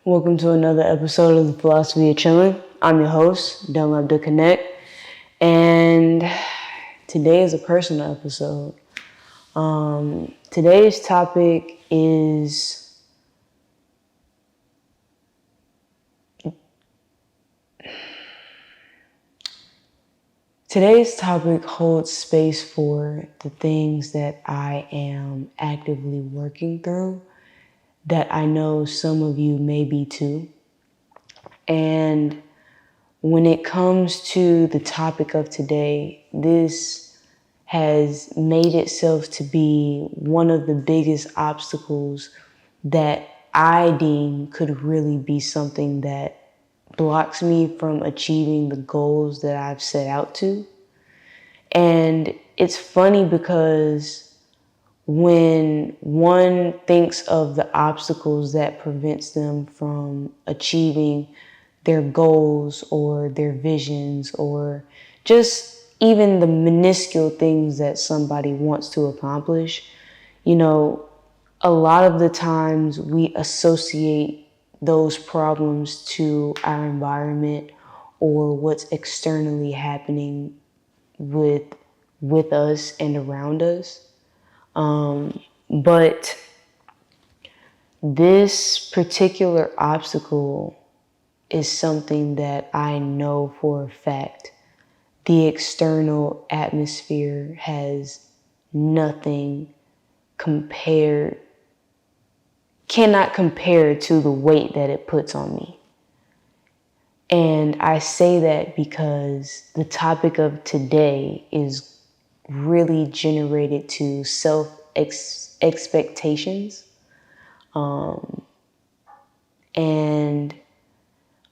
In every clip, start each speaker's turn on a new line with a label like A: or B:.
A: Welcome to another episode of the Philosophy of Chillin. I'm your host, Don't Love to Connect, and today is a personal episode. Today's topic is Today's topic holds space for the things that I am actively working through that I know some of you may be too. And when it comes to the topic of today, this has made itself to be one of the biggest obstacles that I deem could really be something that blocks me from achieving the goals that I've set out to. And it's funny because when one thinks of the obstacles that prevents them from achieving their goals or their visions or just even the minuscule things that somebody wants to accomplish, a lot of the times we associate those problems to our environment or what's externally happening with us and around us. But this particular obstacle is something that I know for a fact the external atmosphere has nothing cannot compare to the weight that it puts on me. And I say that because the topic of today is really generated to expectations. And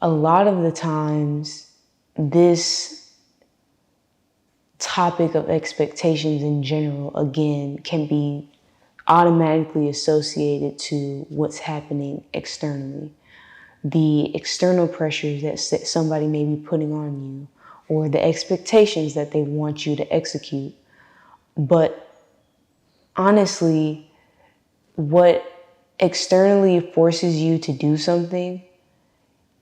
A: a lot of the times, this topic of expectations in general, again, can be automatically associated to what's happening externally. The external pressures that somebody may be putting on you, or the expectations that they want you to execute. But honestly, what externally forces you to do something,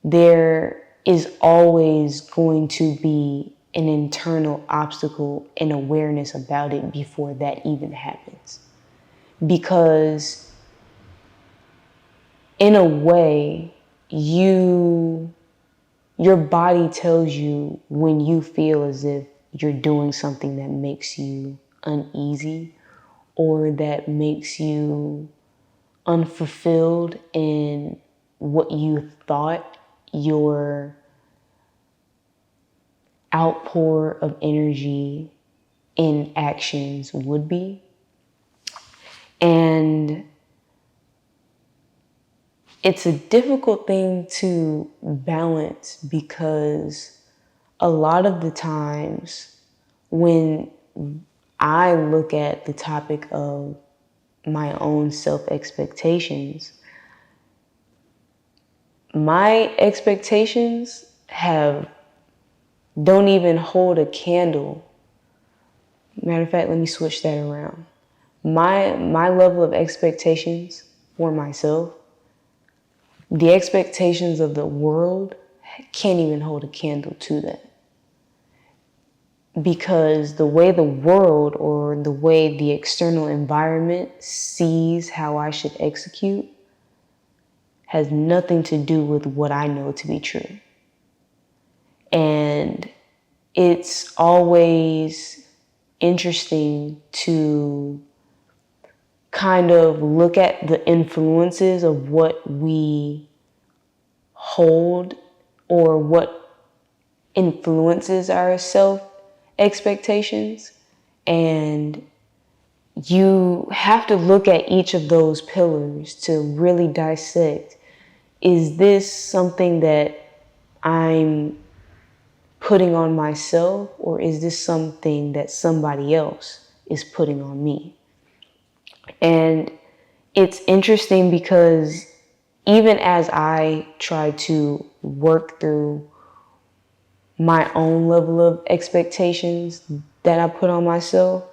A: there is always going to be an internal obstacle and awareness about it before that even happens. Because in a way, your body tells you when you feel as if you're doing something that makes you uneasy or that makes you unfulfilled in what you thought your outpour of energy in actions would be. And it's a difficult thing to balance because a lot of the times when I look at the topic of my own self-expectations, my expectations don't even hold a candle. Matter of fact, let me switch that around. My level of expectations for myself, the expectations of the world can't even hold a candle to that. Because the way the world or the way the external environment sees how I should execute has nothing to do with what I know to be true. And it's always interesting to kind of look at the influences of what we hold or what influences our self-expectations. And you have to look at each of those pillars to really dissect, is this something that I'm putting on myself, or is this something that somebody else is putting on me? And it's interesting because even as I try to work through my own level of expectations that I put on myself,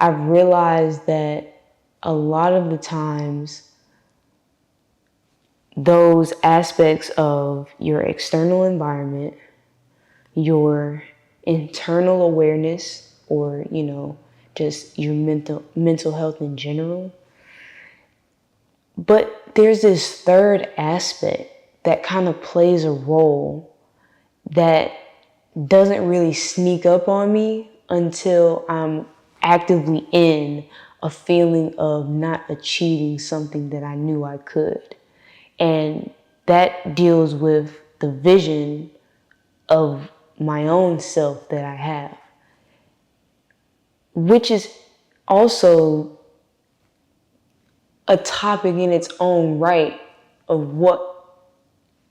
A: I've realized that a lot of the times those aspects of your external environment, your internal awareness, or, just your mental health in general. But there's this third aspect that kind of plays a role that doesn't really sneak up on me until I'm actively in a feeling of not achieving something that I knew I could. And that deals with the vision of my own self that I have, which is also a topic in its own right of what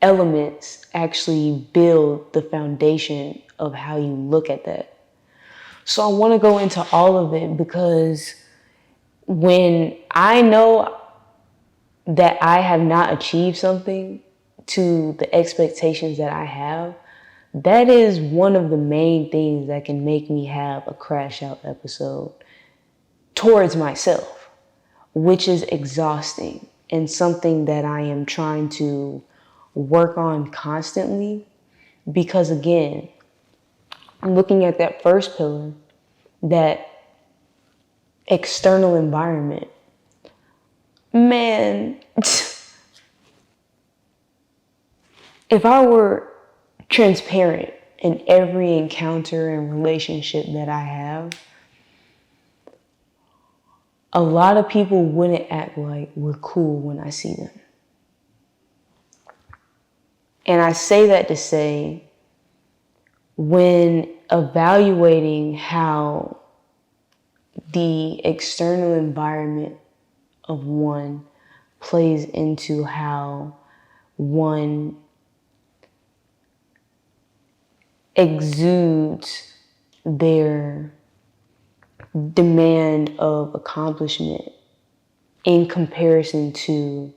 A: elements actually build the foundation of how you look at that. So I want to go into all of it because when I know that I have not achieved something to the expectations that I have, that is one of the main things that can make me have a crash out episode towards myself, which is exhausting and something that I am trying to work on constantly. Because again, looking at that first pillar, that external environment, man, if I were transparent in every encounter and relationship that I have, a lot of people wouldn't act like we're cool when I see them. And I say that to say, when evaluating how the external environment of one plays into how one exudes their demand of accomplishment in comparison to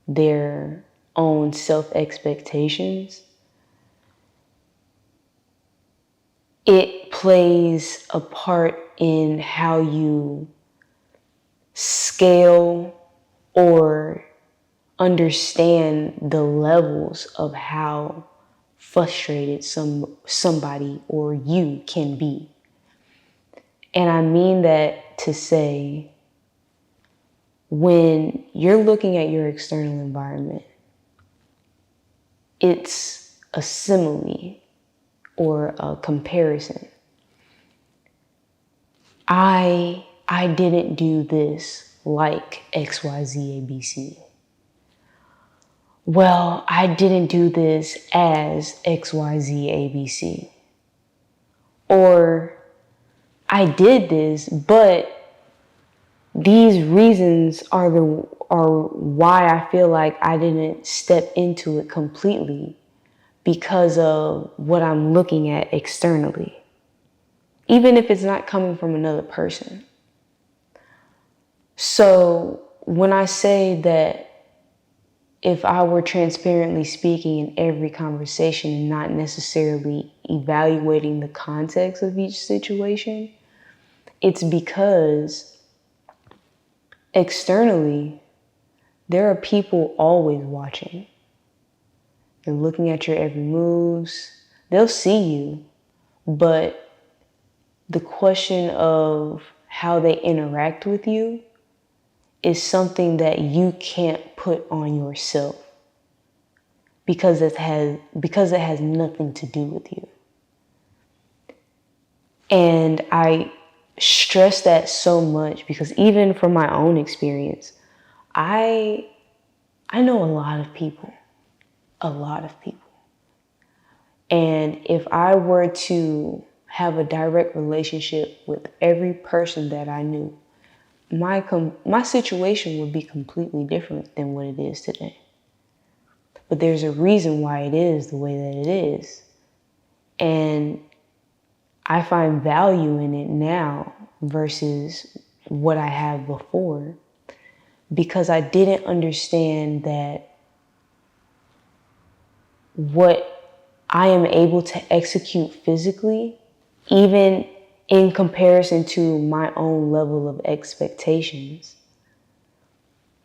A: their own self-expectations, it plays a part in how you scale or understand the levels of how frustrated somebody or you can be. And I mean that to say, when you're looking at your external environment, it's a simile or a comparison. I didn't do this like XYZ ABC. Well, I didn't do this as XYZ ABC. Or I did this, but these reasons are why I feel like I didn't step into it completely, because of what I'm looking at externally, even if it's not coming from another person. So when I say that if I were transparently speaking in every conversation and not necessarily evaluating the context of each situation, it's because externally, there are people always watching. They're looking at your every moves. They'll see you, but the question of how they interact with you is something that you can't put on yourself because it has nothing to do with you. And I stress that so much because even from my own experience, I know a lot of people. And if I were to have a direct relationship with every person that I knew, my situation would be completely different than what it is today. But there's a reason why it is the way that it is. And I find value in it now versus what I have before, because I didn't understand that what I am able to execute physically, even in comparison to my own level of expectations,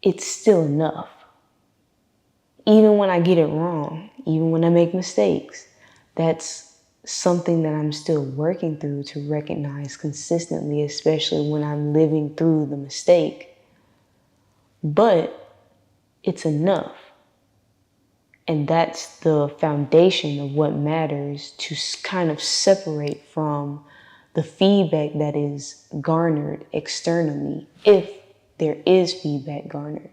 A: it's still enough. Even when I get it wrong, even when I make mistakes, that's something that I'm still working through to recognize consistently, especially when I'm living through the mistake. But it's enough. And that's the foundation of what matters to kind of separate from the feedback that is garnered externally, if there is feedback garnered.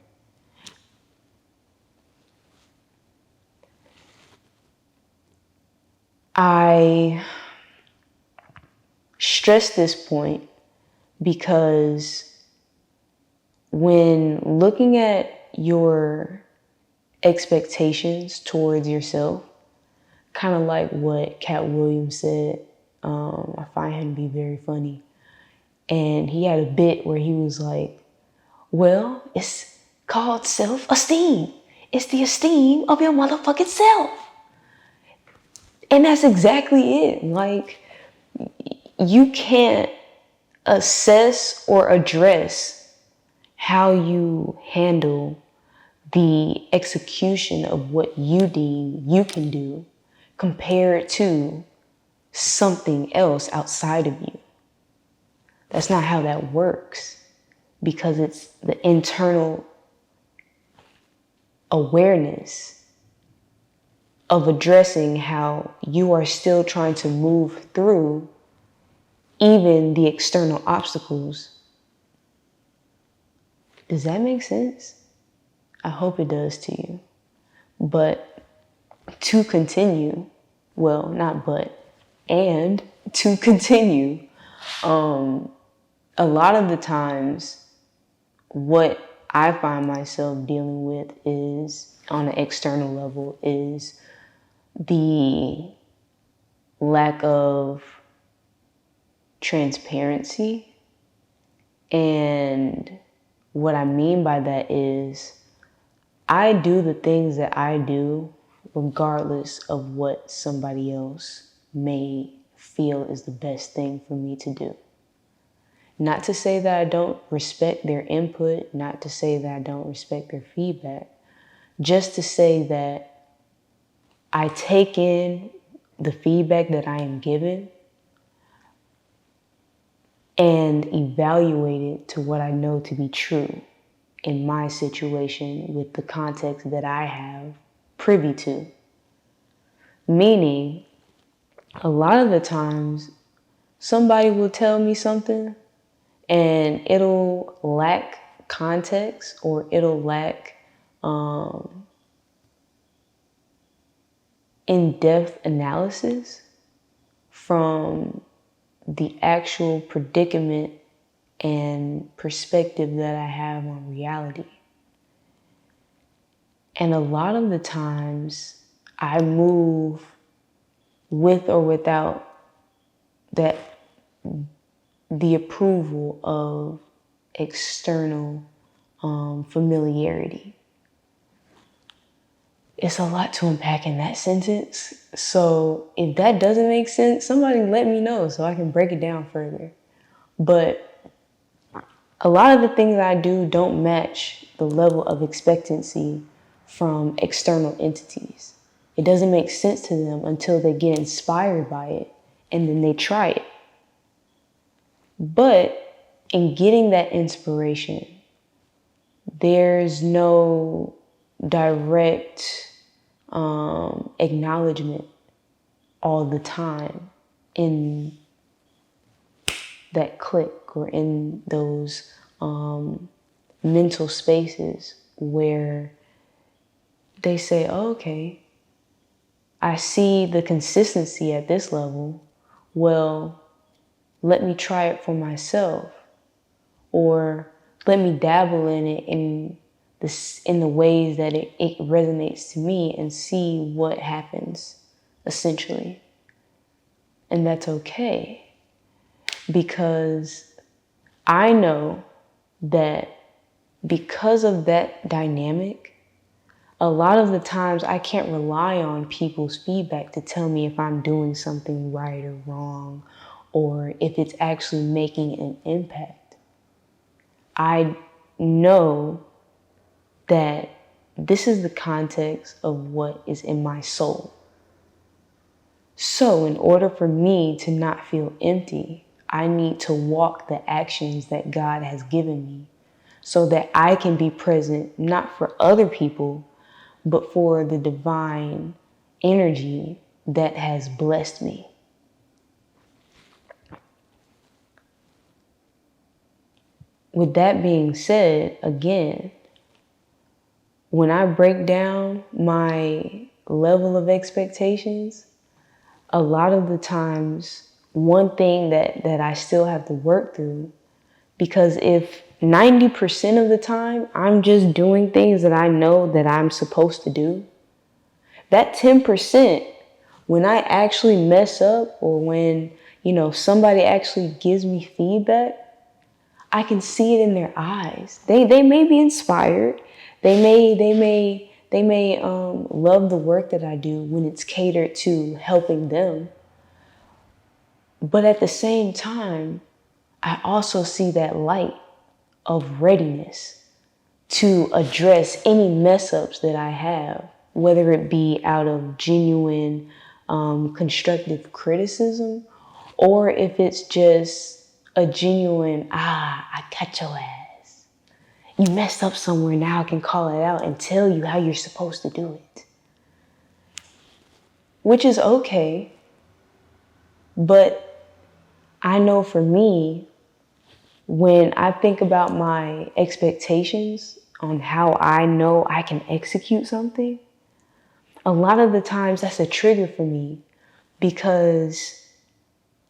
A: I stress this point because when looking at your expectations towards yourself, kind of like what Cat Williams said, I find him to be very funny. And he had a bit where he was like, well, it's called self-esteem. It's the esteem of your motherfucking self. And that's exactly it. Like, you can't assess or address how you handle the execution of what you deem you can do compared to something else outside of you. That's not how that works, because it's the internal awareness of addressing how you are still trying to move through even the external obstacles. Does that make sense? I hope it does to you. But to continue, well, not but, and to continue, a lot of the times what I find myself dealing with is, on an external level, is the lack of transparency. And what I mean by that is I do the things that I do regardless of what somebody else may feel is the best thing for me to do. Not to say that I don't respect their input, not to say that I don't respect their feedback, just to say that I take in the feedback that I am given and evaluate it to what I know to be true in my situation with the context that I have privy to. Meaning, a lot of the times, somebody will tell me something and it'll lack context, or it'll lack in-depth analysis from the actual predicament and perspective that I have on reality. And a lot of the times I move with or without that, the approval of external familiarity. It's a lot to unpack in that sentence. So if that doesn't make sense, somebody let me know so I can break it down further. But a lot of the things I do don't match the level of expectancy from external entities. It doesn't make sense to them until they get inspired by it and then they try it. But in getting that inspiration, there's no direct acknowledgement all the time in that click or in those mental spaces where they say, oh, okay, I see the consistency at this level. Well, let me try it for myself, or let me dabble in it in the ways that it resonates to me and see what happens, essentially. And that's okay, because I know that because of that dynamic, a lot of the times I can't rely on people's feedback to tell me if I'm doing something right or wrong, or if it's actually making an impact. I know that this is the context of what is in my soul. So in order for me to not feel empty, I need to walk the actions that God has given me so that I can be present, not for other people, but for the divine energy that has blessed me. With that being said, again, when I break down my level of expectations, a lot of the times, one thing that I still have to work through, because if 90% of the time I'm just doing things that I know that I'm supposed to do, that 10%, when I actually mess up or when, somebody actually gives me feedback, I can see it in their eyes. They may be inspired. They may love the work that I do when it's catered to helping them. But at the same time, I also see that light of readiness to address any mess ups that I have, whether it be out of genuine constructive criticism, or if it's just a genuine, I got your ass. You messed up somewhere, now I can call it out and tell you how you're supposed to do it. Which is okay, but I know for me, when I think about my expectations on how I know I can execute something, a lot of the times that's a trigger for me because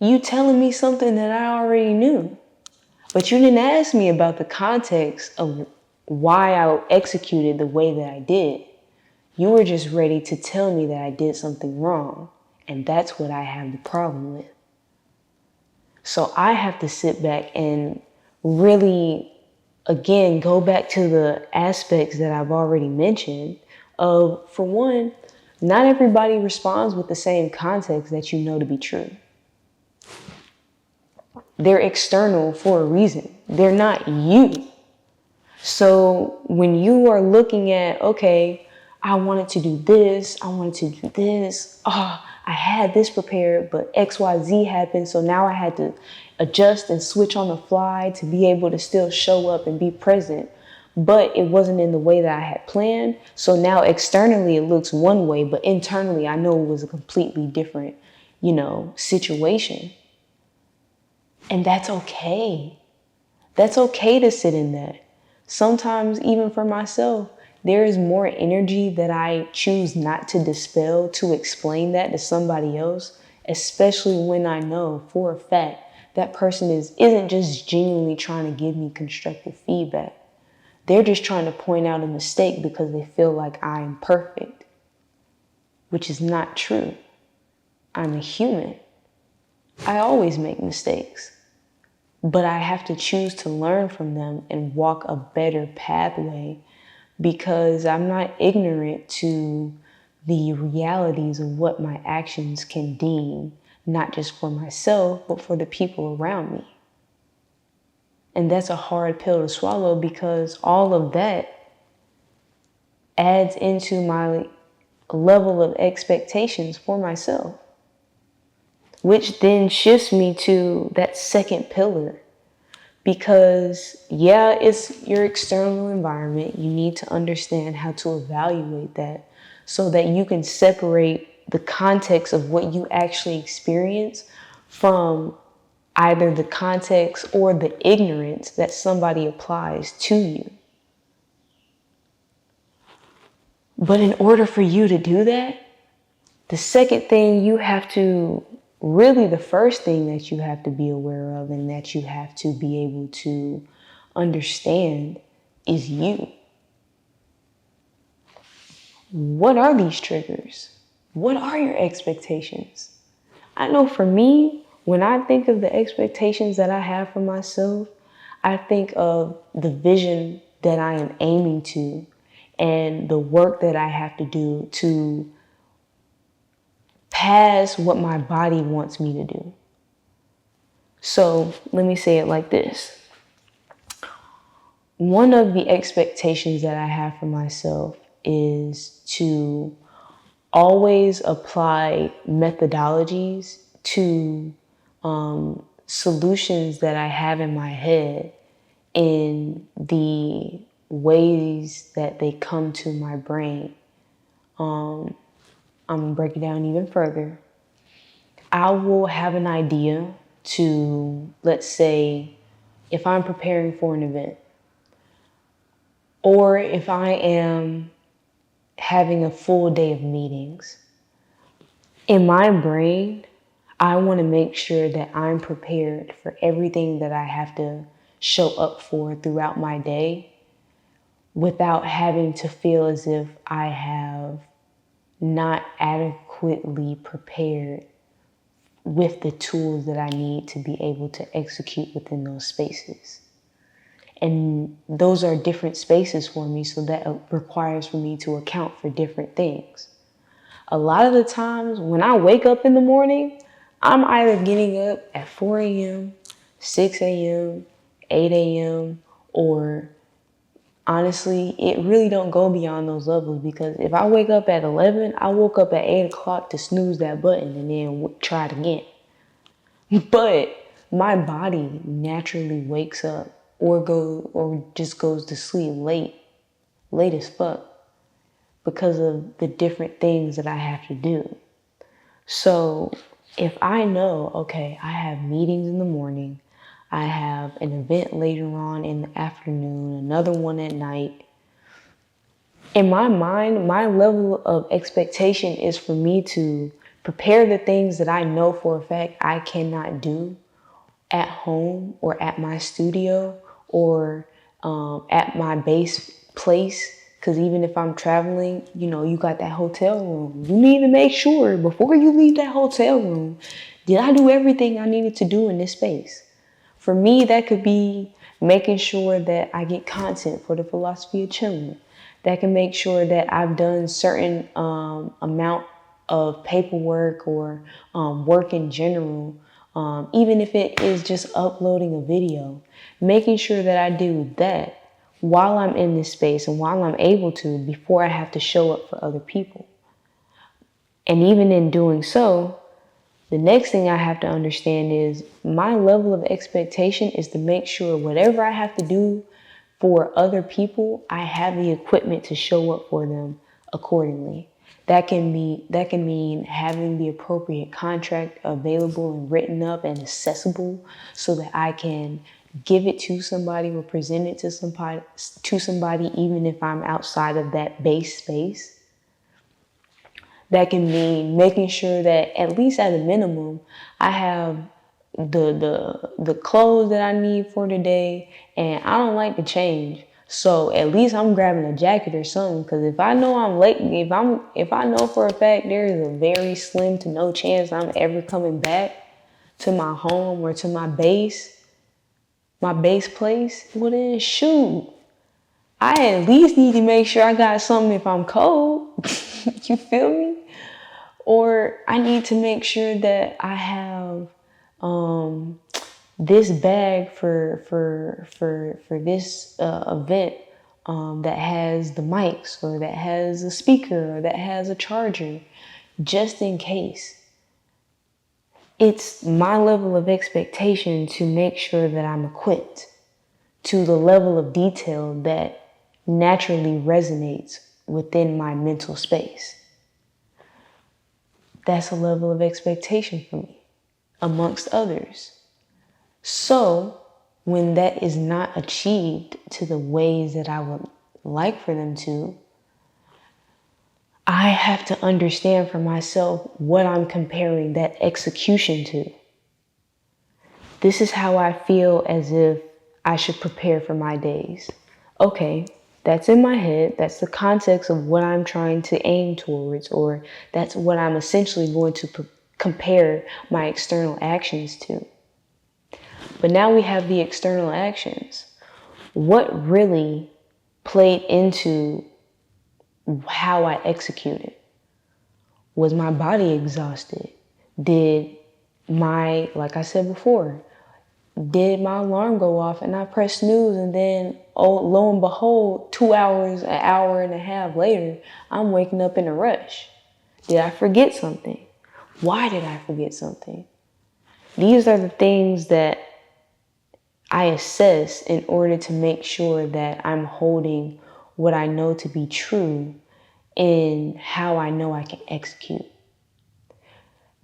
A: you telling me something that I already knew, but you didn't ask me about the context of why I executed the way that I did. You were just ready to tell me that I did something wrong, and that's what I have the problem with. So I have to sit back and really, again, go back to the aspects that I've already mentioned of, for one, not everybody responds with the same context that you know to be true. They're external for a reason. They're not you. So when you are looking at, okay, I wanted to do this, I wanted to do this, I had this prepared, but XYZ happened, so now I had to adjust and switch on the fly to be able to still show up and be present. But it wasn't in the way that I had planned. So now externally it looks one way, but internally I know it was a completely different, situation. And that's okay. That's okay to sit in that. Sometimes, even for myself, there is more energy that I choose not to dispel to explain that to somebody else, especially when I know for a fact that person isn't just genuinely trying to give me constructive feedback. They're just trying to point out a mistake because they feel like I am perfect, which is not true. I'm a human. I always make mistakes. But I have to choose to learn from them and walk a better pathway because I'm not ignorant to the realities of what my actions can deem, not just for myself, but for the people around me. And that's a hard pill to swallow because all of that adds into my level of expectations for myself, which then shifts me to that second pillar. Because, it's your external environment. You need to understand how to evaluate that so that you can separate the context of what you actually experience from either the context or the ignorance that somebody applies to you. But in order for you to do that, the second thing you have to, really the first thing that you have to be aware of and that you have to be able to understand is you. What are these triggers? What are your expectations? I know for me, when I think of the expectations that I have for myself, I think of the vision that I am aiming to and the work that I have to do to pass what my body wants me to do. So let me say it like this. One of the expectations that I have for myself is to always apply methodologies to solutions that I have in my head in the ways that they come to my brain. I'm gonna break it down even further. I will have an idea to, let's say, if I'm preparing for an event, or if I am having a full day of meetings. In my brain, I want to make sure that I'm prepared for everything that I have to show up for throughout my day without having to feel as if I have not adequately prepared with the tools that I need to be able to execute within those spaces. And those are different spaces for me, so that requires for me to account for different things. A lot of the times when I wake up in the morning, I'm either getting up at 4 a.m., 6 a.m., 8 a.m., or honestly, it really don't go beyond those levels, because if I wake up at 11, I woke up at 8 o'clock to snooze that button and then try it again. But my body naturally wakes up or just goes to sleep late as fuck, because of the different things that I have to do. So if I know, okay, I have meetings in the morning, I have an event later on in the afternoon, another one at night. In my mind, my level of expectation is for me to prepare the things that I know for a fact I cannot do at home or at my studio or at my base place. Because even if I'm traveling, you got that hotel room. You need to make sure before you leave that hotel room, did I do everything I needed to do in this space? For me, that could be making sure that I get content for the philosophy of chillin'. That can make sure that I've done certain amount of paperwork or work in general. Even if it is just uploading a video, making sure that I do that while I'm in this space and while I'm able to, before I have to show up for other people. And even in doing so, the next thing I have to understand is my level of expectation is to make sure whatever I have to do for other people, I have the equipment to show up for them accordingly. That can mean having the appropriate contract available and written up and accessible so that I can give it to somebody or present it to somebody even if I'm outside of that base space. That can mean making sure that at least at a minimum, I have the clothes that I need for the day, and I don't like to change. So at least I'm grabbing a jacket or something, because if I know I'm late, if I know for a fact there is a very slim to no chance I'm ever coming back to my home or to my base place, well then shoot. I at least need to make sure I got something if I'm cold. You feel me? Or I need to make sure that I have this bag for this event that has the mics or that has a speaker or that has a charger, just in case. It's my level of expectation to make sure that I'm equipped to the level of detail that naturally resonates within my mental space. That's a level of expectation for me, amongst others. So when that is not achieved to the ways that I would like for them to, I have to understand for myself what I'm comparing that execution to. This is how I feel as if I should prepare for my days. Okay, that's in my head. That's the context of what I'm trying to aim towards, or that's what I'm essentially going to compare my external actions to. But now we have the external actions. What really played into how I executed? Was my body exhausted? Like I said before, did my alarm go off and I pressed snooze, and then, oh, lo and behold, 2 hours, an hour and a half later, I'm waking up in a rush. Did I forget something? Why did I forget something? These are the things that I assess in order to make sure that I'm holding what I know to be true in how I know I can execute.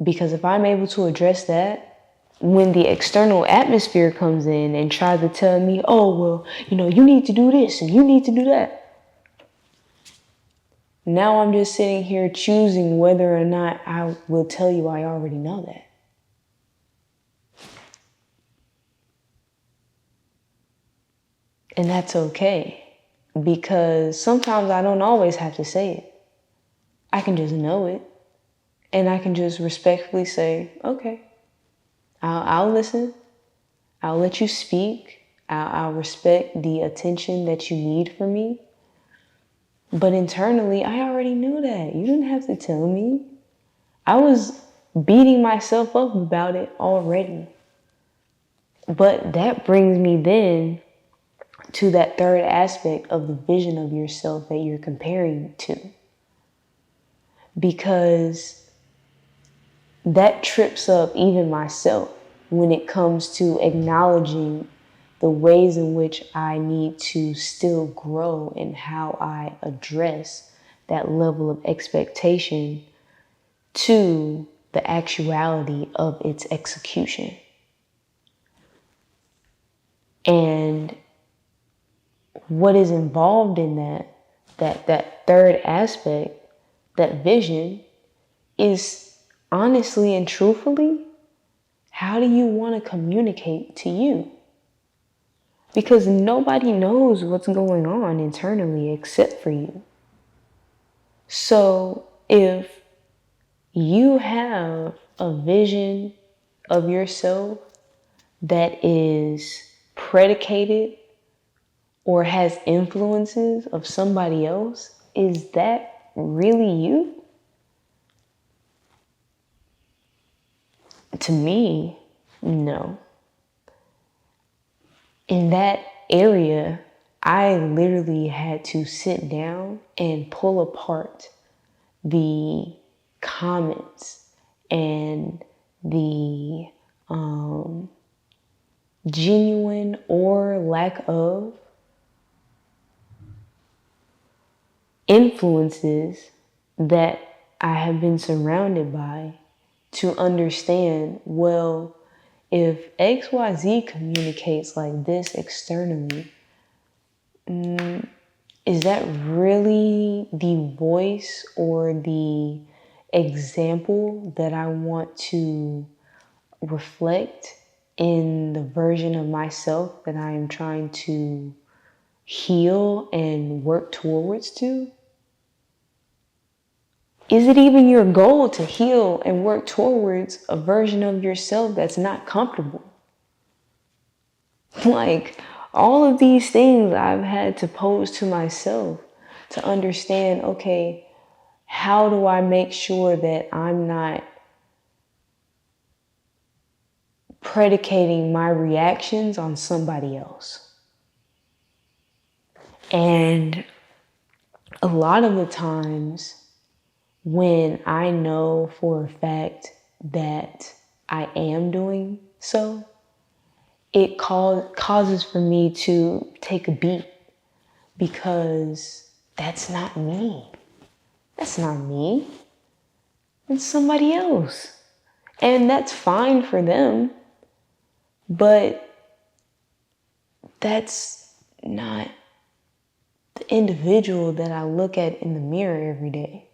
A: Because if I'm able to address that, when the external atmosphere comes in and tries to tell me, oh, well, you need to do this and you need to do that. Now I'm just sitting here choosing whether or not I will tell you I already know that. And that's okay, because sometimes I don't always have to say it. I can just know it, and I can just respectfully say, okay, I'll listen. I'll let you speak. I'll respect the attention that you need from me. But internally, I already knew that. You didn't have to tell me. I was beating myself up about it already. But that brings me then to that third aspect of the vision of yourself that you're comparing to. Because that trips up even myself when it comes to acknowledging the ways in which I need to still grow in how I address that level of expectation to the actuality of its execution. And what is involved in that third aspect, that vision, is honestly and truthfully, how do you want to communicate to you? Because nobody knows what's going on internally except for you. So if you have a vision of yourself that is predicated or has influences of somebody else, is that really you? To me, no. In that area, I literally had to sit down and pull apart the comments and the genuine or lack of influences that I have been surrounded by to understand, well, if XYZ communicates like this externally, is that really the voice or the example that I want to reflect in the version of myself that I am trying to heal and work towards to? Is it even your goal to heal and work towards a version of yourself that's not comfortable? Like, all of these things I've had to pose to myself to understand, okay, how do I make sure that I'm not predicating my reactions on somebody else? And a lot of the times when I know for a fact that I am doing so, it causes for me to take a beat, because that's not me. That's not me. It's somebody else. And that's fine for them, but that's not the individual that I look at in the mirror every day.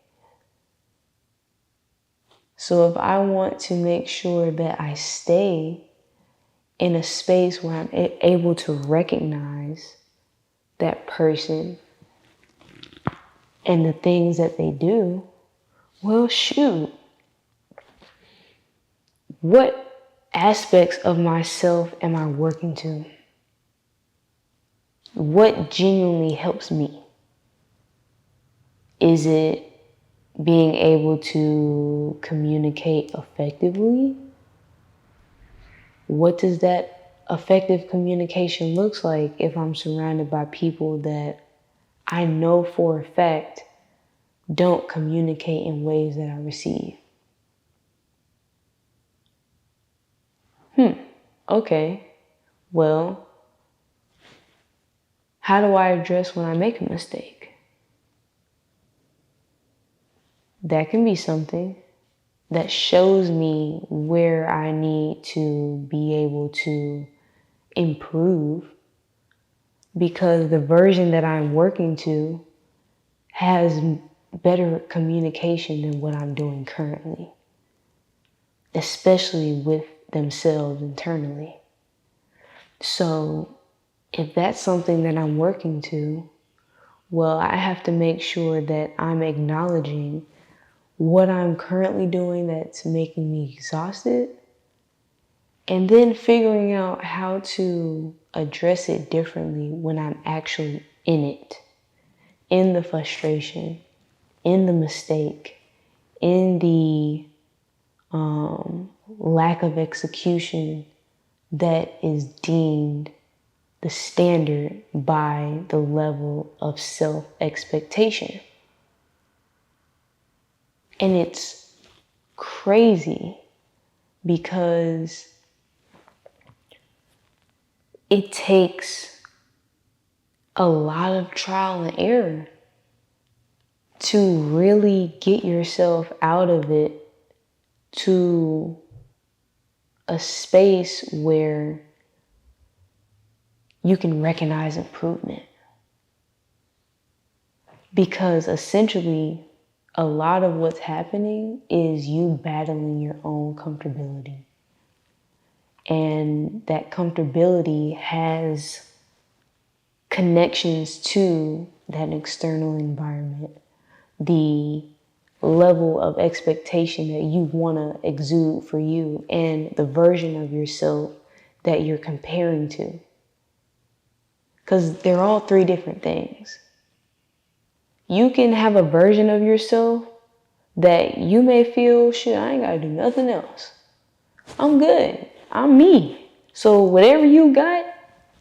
A: So if I want to make sure that I stay in a space where I'm able to recognize that person and the things that they do, well, shoot. What aspects of myself am I working to? What genuinely helps me? Is it being able to communicate effectively? What does that effective communication looks like if I'm surrounded by people that I know for a fact don't communicate in ways that I receive. Okay, well, how do I address when I make a mistake? That can be something that shows me where I need to be able to improve, because the version that I'm working to has better communication than what I'm doing currently, especially with themselves internally. So if that's something that I'm working to, well, I have to make sure that I'm acknowledging what I'm currently doing that's making me exhausted, and then figuring out how to address it differently when I'm actually in it, in the frustration, in the mistake, in the lack of execution that is deemed the standard by the level of self-expectation. And it's crazy because it takes a lot of trial and error to really get yourself out of it to a space where you can recognize improvement. Because essentially, a lot of what's happening is you battling your own comfortability. And that comfortability has connections to that external environment, the level of expectation that you want to exude for you, and the version of yourself that you're comparing to. Because they're all three different things. You can have a version of yourself that you may feel, shit, I ain't got to do nothing else. I'm good. I'm me. So whatever you got,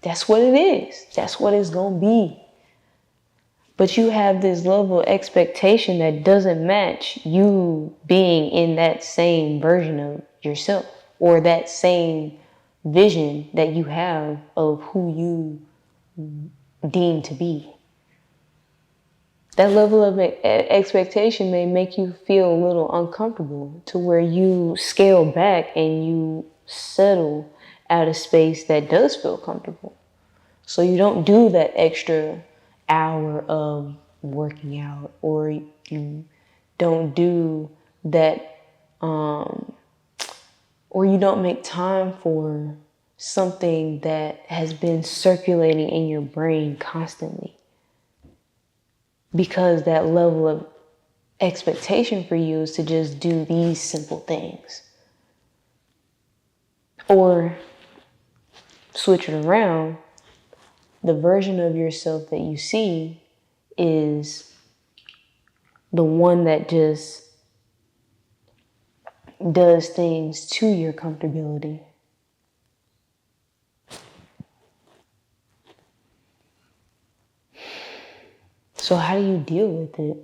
A: that's what it is. That's what it's going to be. But you have this level of expectation that doesn't match you being in that same version of yourself, or that same vision that you have of who you deem to be. That level of expectation may make you feel a little uncomfortable, to where you scale back and you settle at a space that does feel comfortable. So you don't do that extra hour of working out, or you don't do that, or you don't make time for something that has been circulating in your brain constantly. Because that level of expectation for you is to just do these simple things. Or switch it around, the version of yourself that you see is the one that just does things to your comfortability. So how do you deal with it?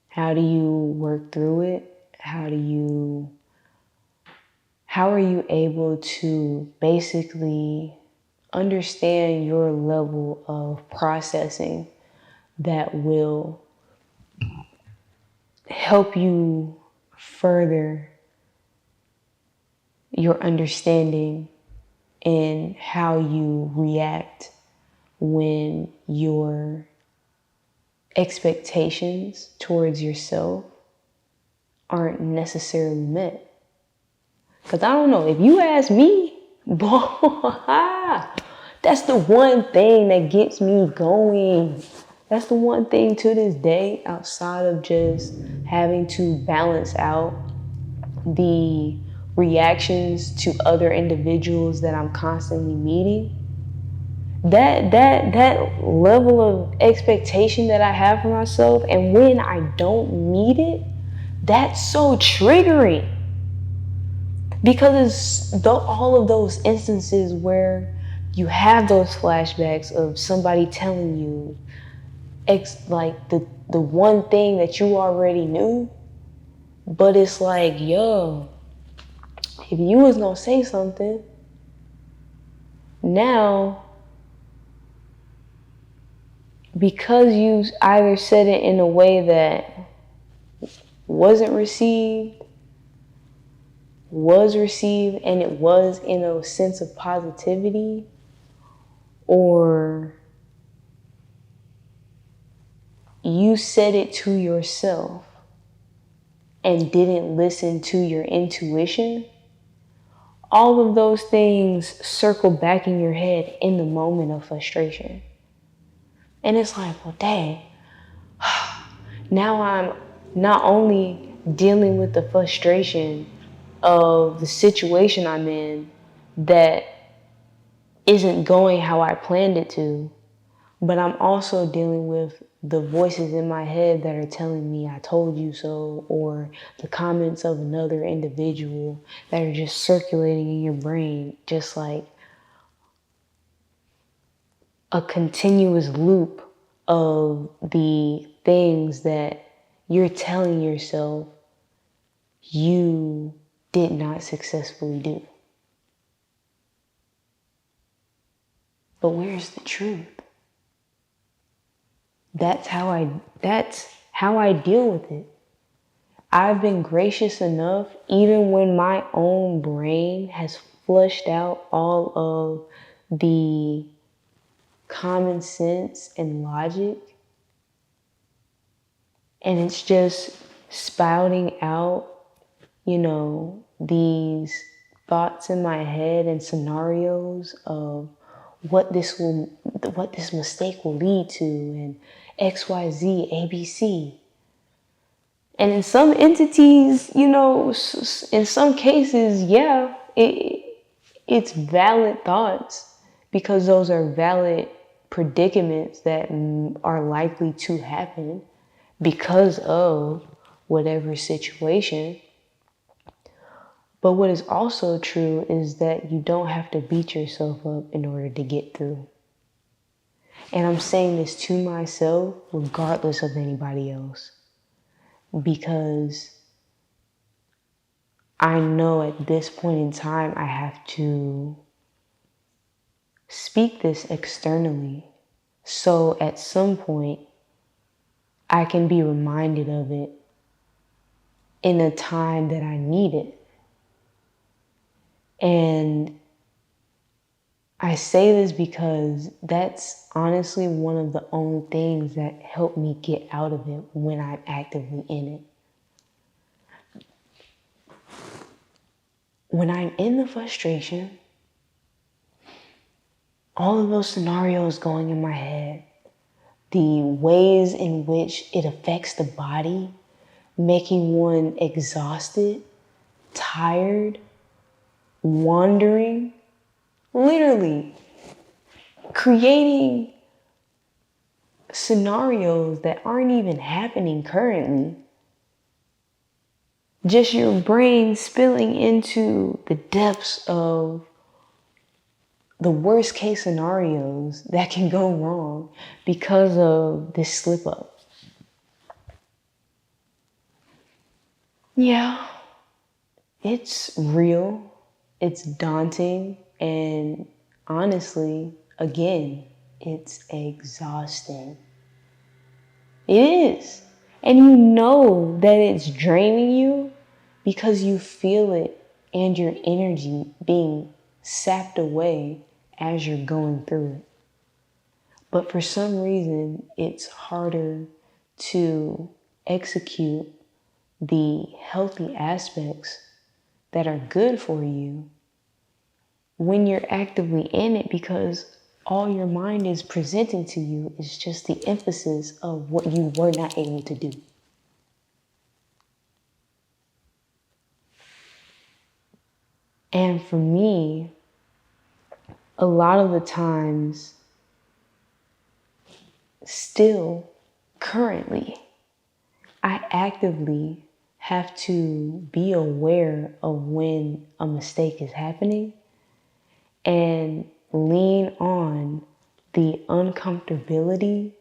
A: How do you work through it? How are you able to basically understand your level of processing that will help you further your understanding in how you react when your expectations towards yourself aren't necessarily met? Because I don't know, if you ask me, boy, that's the one thing that gets me going. That's the one thing to this day, outside of just having to balance out the reactions to other individuals that I'm constantly meeting. That level of expectation that I have for myself, and when I don't meet it, that's so triggering. Because it's all of those instances where you have those flashbacks of somebody telling you like the one thing that you already knew, but it's like, yo, if you was gonna say something, now because you either said it in a way that wasn't received, was received, and it was in a sense of positivity, or you said it to yourself and didn't listen to your intuition, all of those things circle back in your head in the moment of frustration. And it's like, well, dang, now I'm not only dealing with the frustration of the situation I'm in that isn't going how I planned it to, but I'm also dealing with the voices in my head that are telling me I told you so, or the comments of another individual that are just circulating in your brain, just like a continuous loop of the things that you're telling yourself you did not successfully do. But where's the truth? That's how I deal with it. I've been gracious enough, even when my own brain has flushed out all of the common sense and logic, and it's just spouting out, these thoughts in my head and scenarios of what this mistake will lead to, and XYZ, ABC. And in some entities, in some cases, yeah, it's valid thoughts, because those are valid predicaments that are likely to happen because of whatever situation. But what is also true is that you don't have to beat yourself up in order to get through. And I'm saying this to myself regardless of anybody else, because I know at this point in time I have to speak this externally, so at some point I can be reminded of it in a time that I need it. And I say this because that's honestly one of the only things that help me get out of it when I'm actively in it. When I'm in the frustration, all of those scenarios going in my head, the ways in which it affects the body, making one exhausted, tired, wandering, literally creating scenarios that aren't even happening currently. Just your brain spilling into the depths of the worst case scenarios that can go wrong because of this slip up. Yeah, it's real, it's daunting, and honestly, again, it's exhausting. It is. And you know that it's draining you because you feel it and your energy being sapped away as you're going through it. But for some reason, it's harder to execute the healthy aspects that are good for you when you're actively in it, because all your mind is presenting to you is just the emphasis of what you were not able to do. And for me, a lot of the times, still, currently, I actively have to be aware of when a mistake is happening and lean on the uncomfortability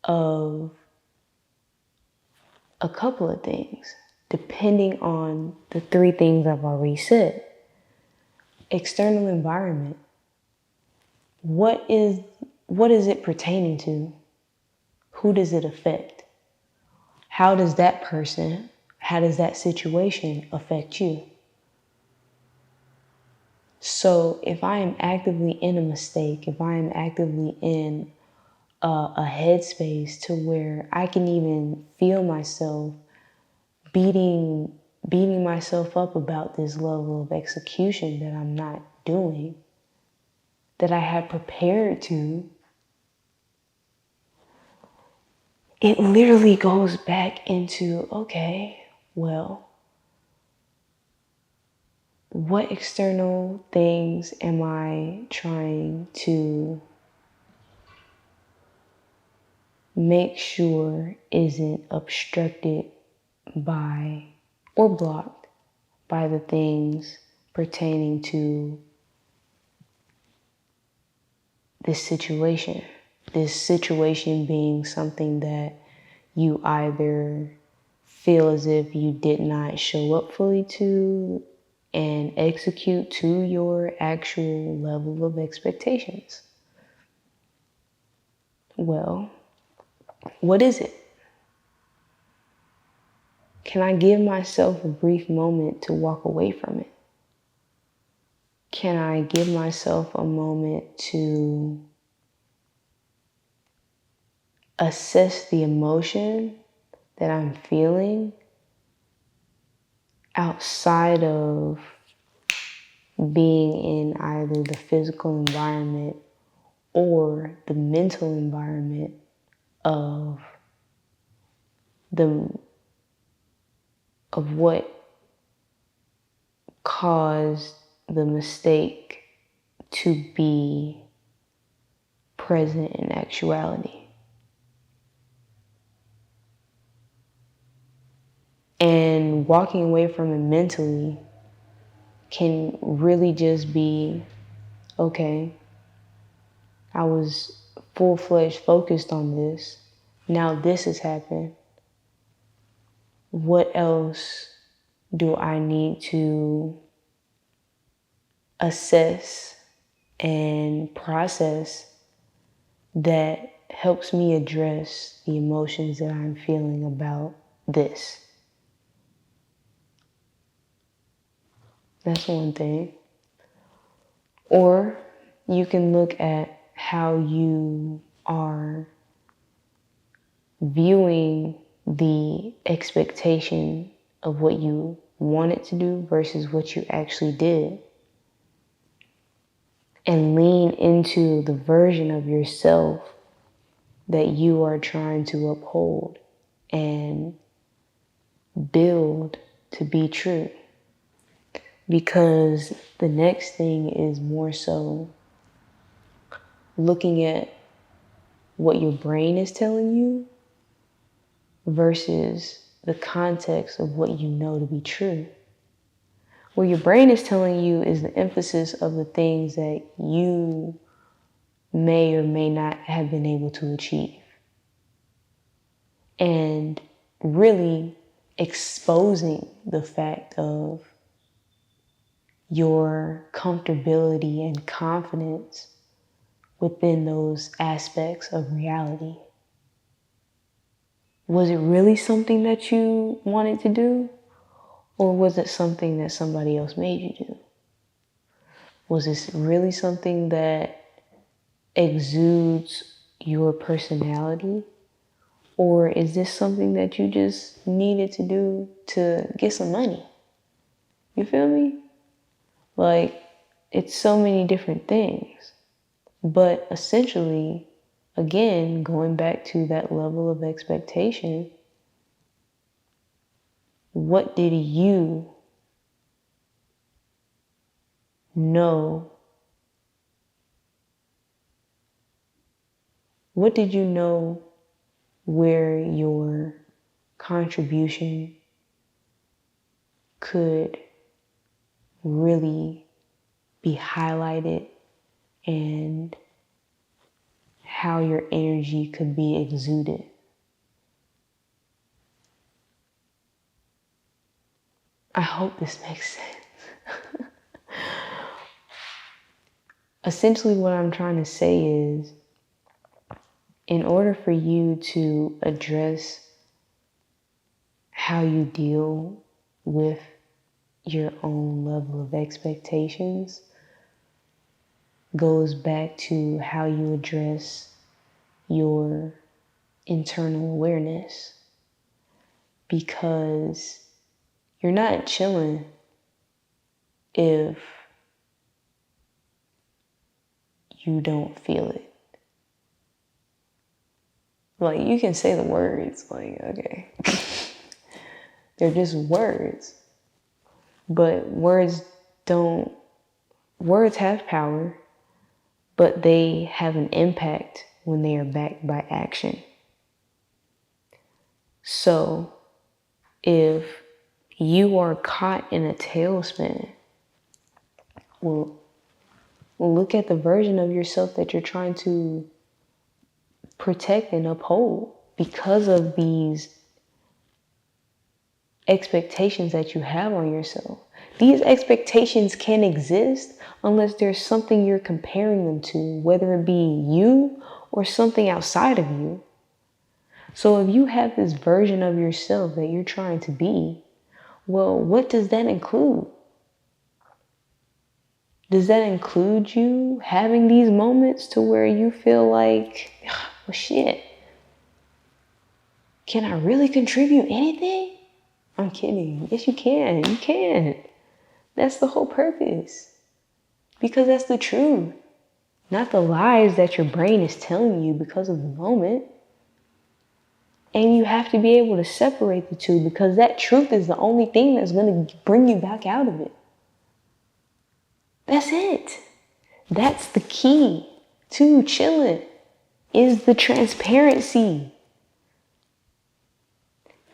A: of a couple of things, depending on the three things I've already said. External environment. What is it pertaining to? Who does it affect? How does that situation affect you? So if I am actively in a mistake, if I am actively in a headspace to where I can even feel myself beating myself up about this level of execution that I'm not doing, that I had prepared to, it literally goes back into, okay, well, what external things am I trying to make sure isn't obstructed by or blocked by the things pertaining to this situation? This situation being something that you either feel as if you did not show up fully to and execute to your actual level of expectations. Well, what is it? Can I give myself a brief moment to walk away from it? Can I give myself a moment to assess the emotion that I'm feeling outside of being in either the physical environment or the mental environment of what caused the mistake to be present in actuality? And walking away from it mentally can really just be, okay, I was full-fledged focused on this. Now this has happened. What else do I need to assess and process that helps me address the emotions that I'm feeling about this? That's one thing. Or you can look at how you are viewing the expectation of what you wanted to do versus what you actually did, and lean into the version of yourself that you are trying to uphold and build to be true. Because the next thing is more so looking at what your brain is telling you versus the context of what you know to be true. What your brain is telling you is the emphasis of the things that you may or may not have been able to achieve. And really exposing the fact of your comfortability and confidence within those aspects of reality. Was it really something that you wanted to do? Or was it something that somebody else made you do? Was this really something that exudes your personality? Or is this something that you just needed to do to get some money? You feel me? Like, it's so many different things. But essentially, again, going back to that level of expectation, what did you know? What did you know where your contribution could really be highlighted and how your energy could be exuded. I hope this makes sense. Essentially, what I'm trying to say is, in order for you to address how you deal with your own level of expectations, goes back to how you address your internal awareness. Because you're not chilling if you don't feel it. Like, you can say the words, like, okay. They're just words. But words have power, but they have an impact when they are backed by action. So, if you are caught in a tailspin, well, look at the version of yourself that you're trying to protect and uphold because of these expectations that you have on yourself. These expectations can't exist unless there's something you're comparing them to, whether it be you or something outside of you. So if you have this version of yourself that you're trying to be, well, what does that include? Does that include you having these moments to where you feel like, well, shit, can I really contribute anything? I'm kidding. Yes, you can. You can. That's the whole purpose. Because that's the truth. Not the lies that your brain is telling you because of the moment. And you have to be able to separate the two, because that truth is the only thing that's going to bring you back out of it. That's it. That's the key to chilling, is the transparency.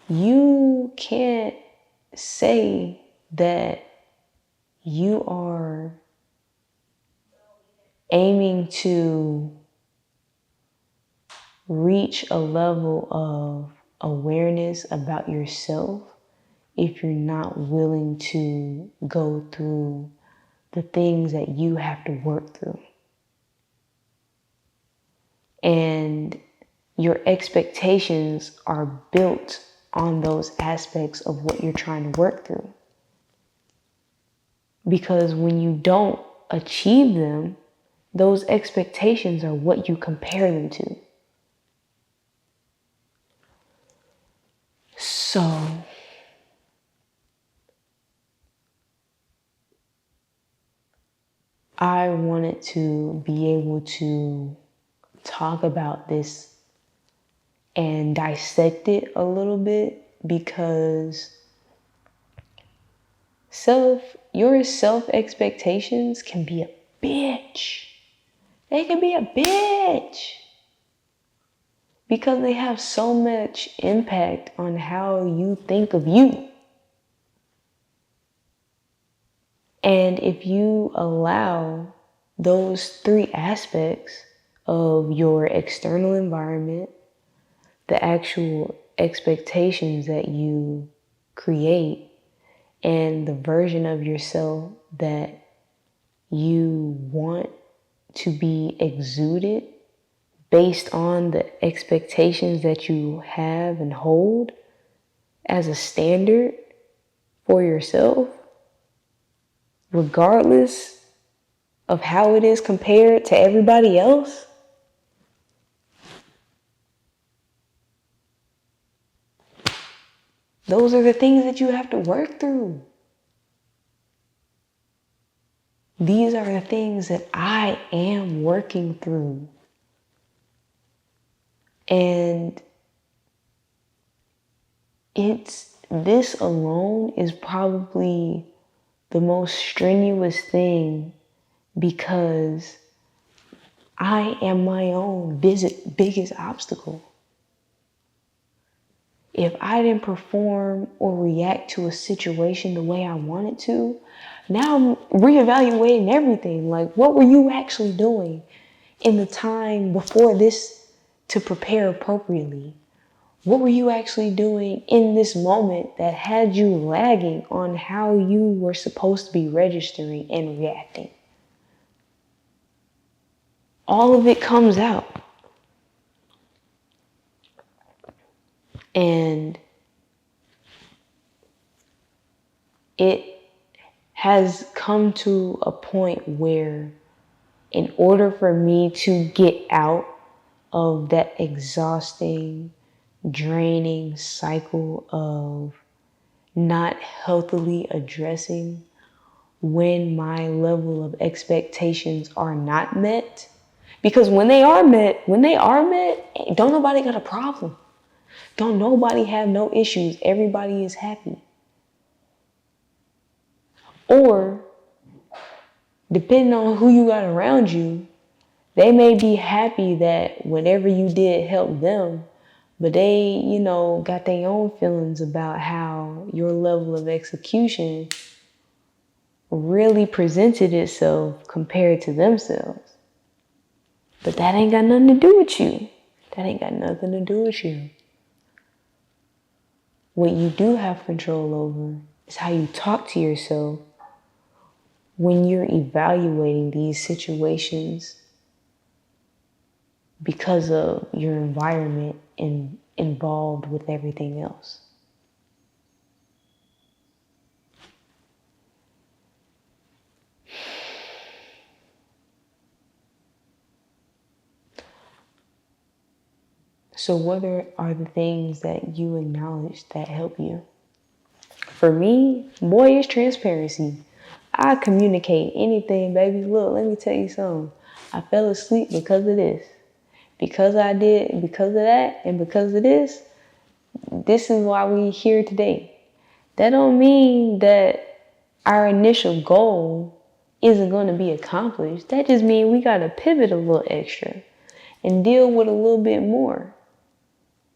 A: You can't say that you are aiming to reach a level of awareness about yourself if you're not willing to go through the things that you have to work through. And your expectations are built on those aspects of what you're trying to work through. Because when you don't achieve them, those expectations are what you compare them to. So, I wanted to be able to talk about this and dissect it a little bit, because your self expectations can be a bitch. They can be a bitch because they have so much impact on how you think of you. And if you allow those three aspects of your external environment, the actual expectations that you create, and the version of yourself that you want to be exuded based on the expectations that you have and hold as a standard for yourself, regardless of how it is compared to everybody else, those are the things that you have to work through. These are the things that I am working through. And this alone is probably the most strenuous thing, because I am my own biggest obstacle. If I didn't perform or react to a situation the way I wanted to, now I'm reevaluating everything. Like, what were you actually doing in the time before this to prepare appropriately? What were you actually doing in this moment that had you lagging on how you were supposed to be registering and reacting? All of it comes out. And it has come to a point where, in order for me to get out of that exhausting, draining cycle of not healthily addressing when my level of expectations are not met, because when they are met, don't nobody got a problem. Don't nobody have no issues. Everybody is happy. Or, depending on who you got around you, they may be happy that whatever you did helped them, but they, got their own feelings about how your level of execution really presented itself compared to themselves. But that ain't got nothing to do with you. That ain't got nothing to do with you. What you do have control over is how you talk to yourself when you're evaluating these situations because of your environment and involved with everything else. So what are the things that you acknowledge that help you? For me, boy, it's transparency. I communicate anything, baby. Look, let me tell you something. I fell asleep because of this. Because of that, and because of this is why we here today. That don't mean that our initial goal isn't going to be accomplished. That just means we got to pivot a little extra and deal with a little bit more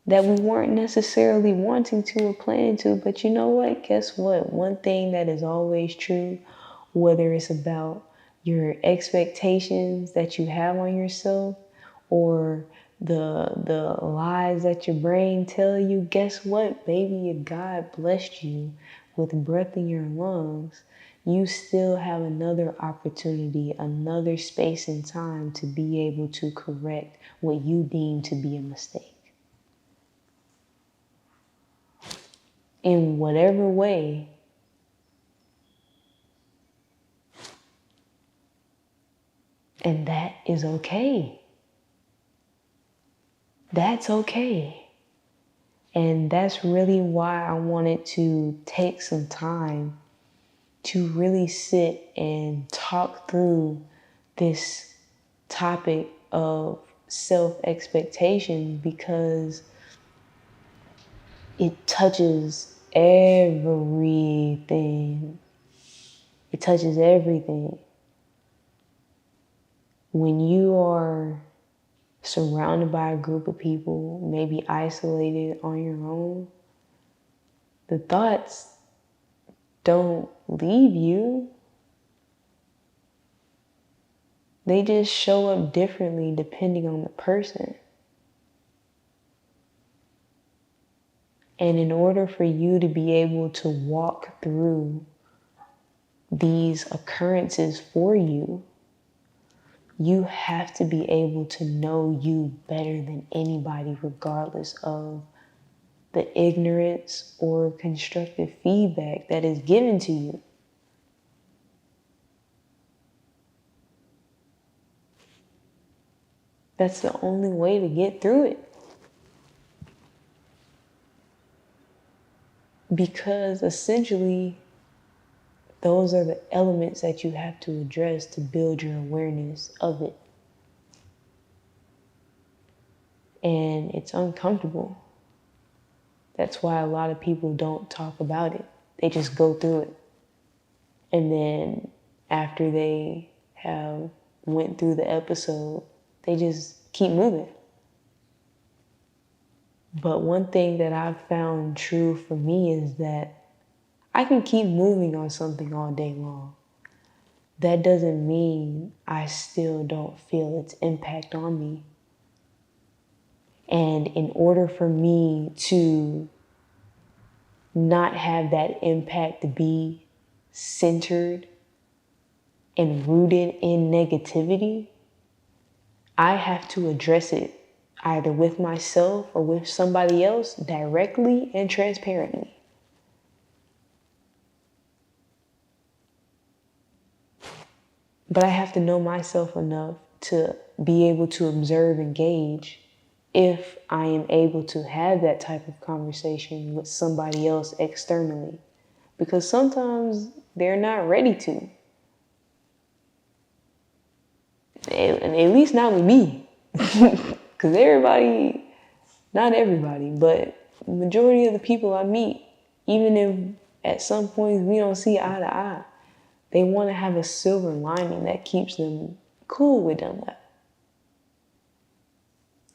A: that we weren't necessarily wanting to or planning to. But you know what? Guess what? One thing that is always true, whether it's about your expectations that you have on yourself or the lies that your brain tell you, guess what, baby? If God blessed you with breath in your lungs, you still have another opportunity, another space and time to be able to correct what you deem to be a mistake. In whatever way. And that is okay. That's okay. And that's really why I wanted to take some time to really sit and talk through this topic of self-expectation, because it touches everything. It touches everything. When you are surrounded by a group of people, maybe isolated on your own, the thoughts don't leave you. They just show up differently depending on the person. And in order for you to be able to walk through these occurrences for you, you have to be able to know you better than anybody, regardless of the ignorance or constructive feedback that is given to you. That's the only way to get through it. Because essentially, those are the elements that you have to address to build your awareness of it. And it's uncomfortable. That's why a lot of people don't talk about it. They just go through it. And then after they have went through the episode, they just keep moving. But one thing that I've found true for me is that I can keep moving on something all day long. That doesn't mean I still don't feel its impact on me. And in order for me to not have that impact be centered and rooted in negativity, I have to address it either with myself or with somebody else directly and transparently. But I have to know myself enough to be able to observe and gauge if I am able to have that type of conversation with somebody else externally. Because sometimes they're not ready to. At least not with me. Because everybody, not everybody, but the majority of the people I meet, even if at some points we don't see eye to eye, they want to have a silver lining that keeps them cool with them.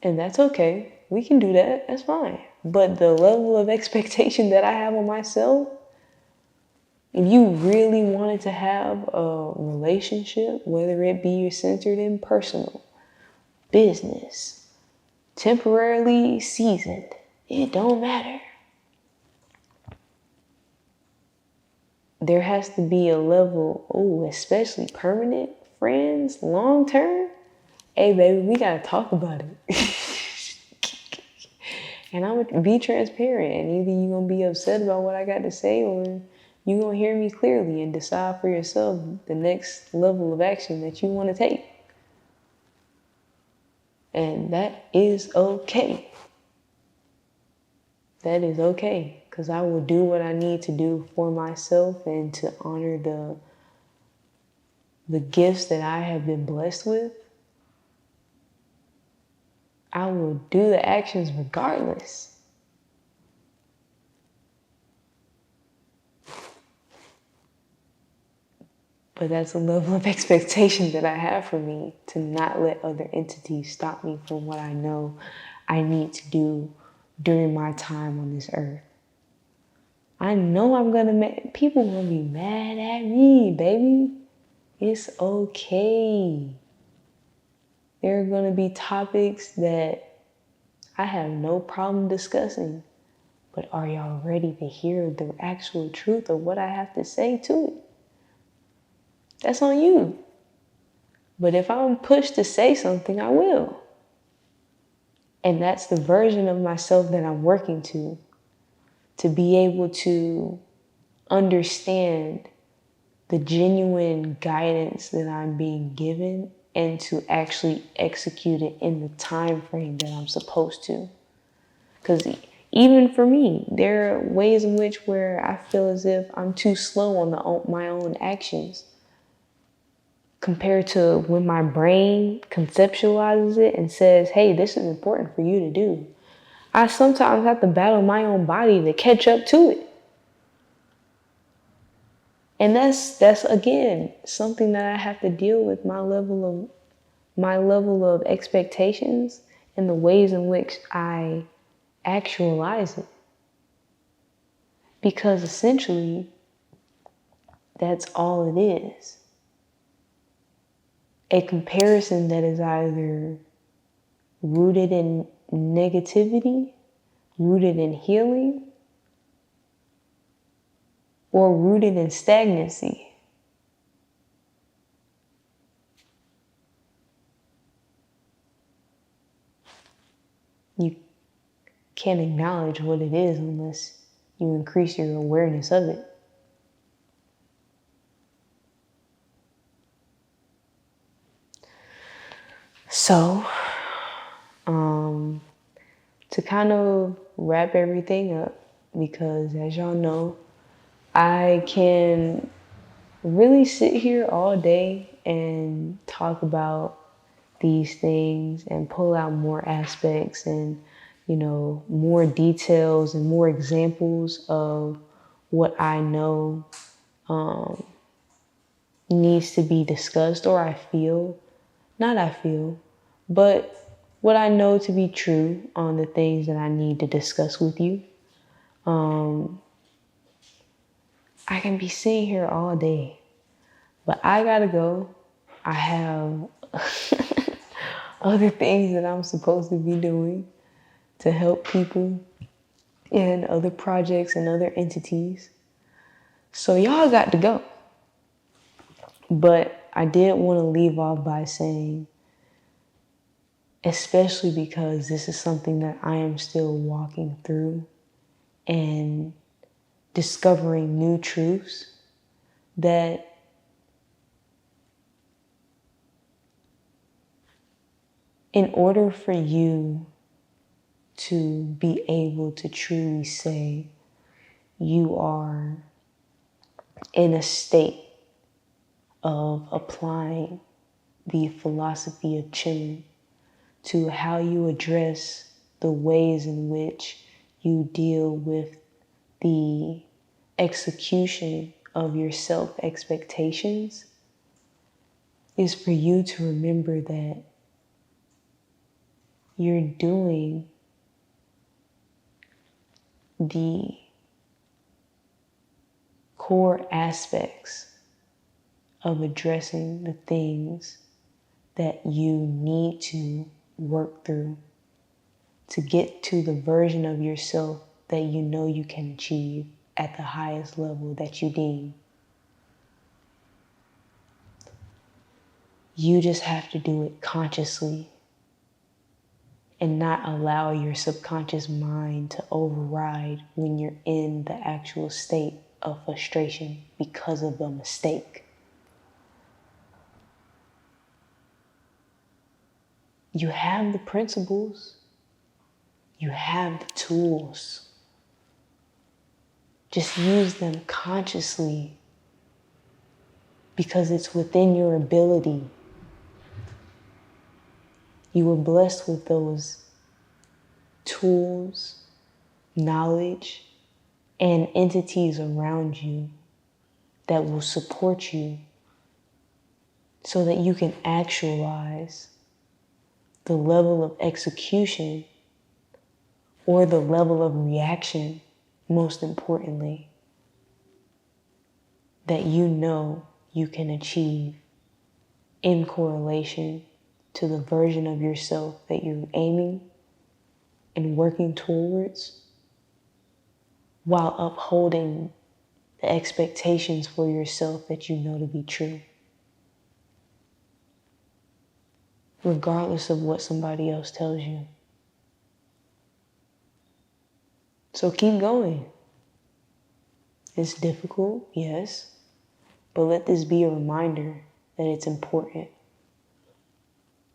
A: And that's okay. We can do that. That's fine. But the level of expectation that I have on myself, if you really wanted to have a relationship, whether it be centered in personal, business, temporarily seasoned, it don't matter. There has to be a level, especially permanent friends, long term. Hey, baby, we gotta talk about it. And I'm gonna be transparent. And either you're gonna be upset about what I got to say, or you're gonna hear me clearly and decide for yourself the next level of action that you wanna take. And that is okay. That is okay. Because I will do what I need to do for myself and to honor the gifts that I have been blessed with. I will do the actions regardless. But that's a level of expectation that I have for me, to not let other entities stop me from what I know I need to do during my time on this earth. I know people gonna be mad at me, baby. It's okay. There are gonna be topics that I have no problem discussing, but are y'all ready to hear the actual truth of what I have to say to it? That's on you. But if I'm pushed to say something, I will. And that's the version of myself that I'm working to be able to understand the genuine guidance that I'm being given and to actually execute it in the time frame that I'm supposed to. Because even for me, there are ways in which where I feel as if I'm too slow on my own actions, compared to when my brain conceptualizes it and says, hey, this is important for you to do. I sometimes have to battle my own body to catch up to it. And that's again something that I have to deal with, my level of expectations and the ways in which I actualize it. Because essentially that's all it is. A comparison that is either rooted in negativity, rooted in healing, or rooted in stagnancy. You can't acknowledge what it is unless you increase your awareness of it. So, to kind of wrap everything up, because as y'all know, I can really sit here all day and talk about these things and pull out more aspects and, more details and more examples of what I know needs to be discussed, or but what I know to be true on the things that I need to discuss with you. I can be sitting here all day, but I gotta go. I have other things that I'm supposed to be doing to help people and other projects and other entities. So y'all got to go. But I did want to leave off by saying, especially because this is something that I am still walking through and discovering new truths, that in order for you to be able to truly say you are in a state of applying the philosophy of chillin to how you address the ways in which you deal with the execution of your self expectations, is for you to remember that you're doing the core aspects of addressing the things that you need to work through to get to the version of yourself that you know you can achieve at the highest level that you deem. You just have to do it consciously and not allow your subconscious mind to override when you're in the actual state of frustration because of a mistake. You have the principles, you have the tools. Just use them consciously because it's within your ability. You were blessed with those tools, knowledge, and entities around you that will support you so that you can actualize the level of execution or the level of reaction, most importantly, that you know you can achieve in correlation to the version of yourself that you're aiming and working towards, while upholding the expectations for yourself that you know to be true, regardless of what somebody else tells you. So keep going. It's difficult, yes, but let this be a reminder that it's important,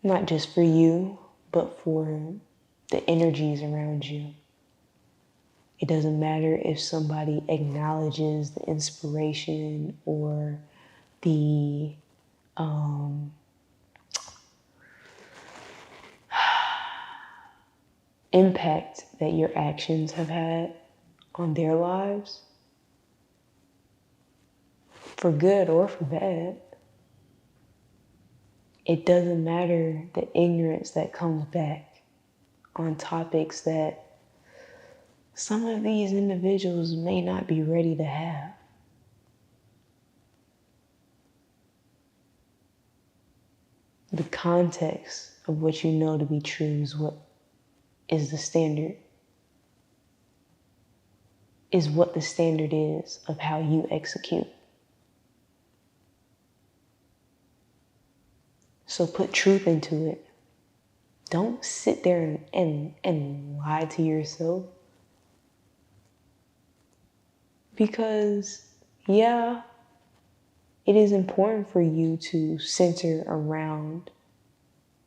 A: not just for you, but for the energies around you. It doesn't matter if somebody acknowledges the inspiration or the impact that your actions have had on their lives, for good or for bad. It doesn't matter the ignorance that comes back on topics that some of these individuals may not be ready to have. The context of what you know to be true is what is the standard, is what the standard is of how you execute. So put truth into it. Don't sit there and lie to yourself. Because, yeah, it is important for you to center around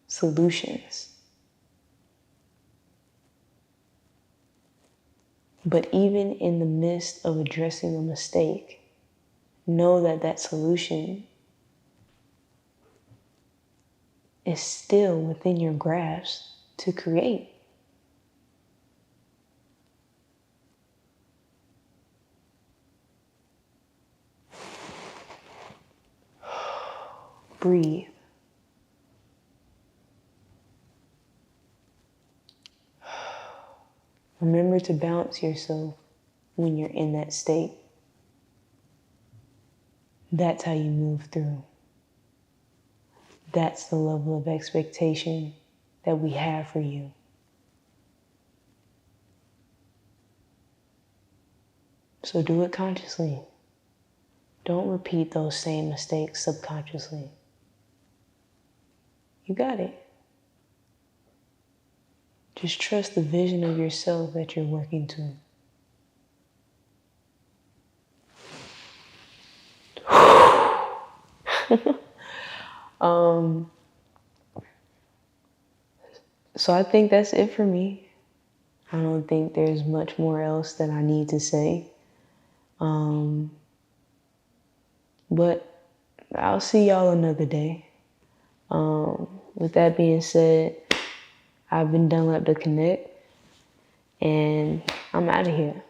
A: solutions. But even in the midst of addressing a mistake, know that that solution is still within your grasp to create. Breathe. Remember to balance yourself when you're in that state. That's how you move through. That's the level of expectation that we have for you. So do it consciously. Don't repeat those same mistakes subconsciously. You got it. Just trust the vision of yourself that you're working to. So I think that's it for me. I don't think there's much more else that I need to say. But I'll see y'all another day. With that being said, I've been Dunlap the Connect, and I'm out of here.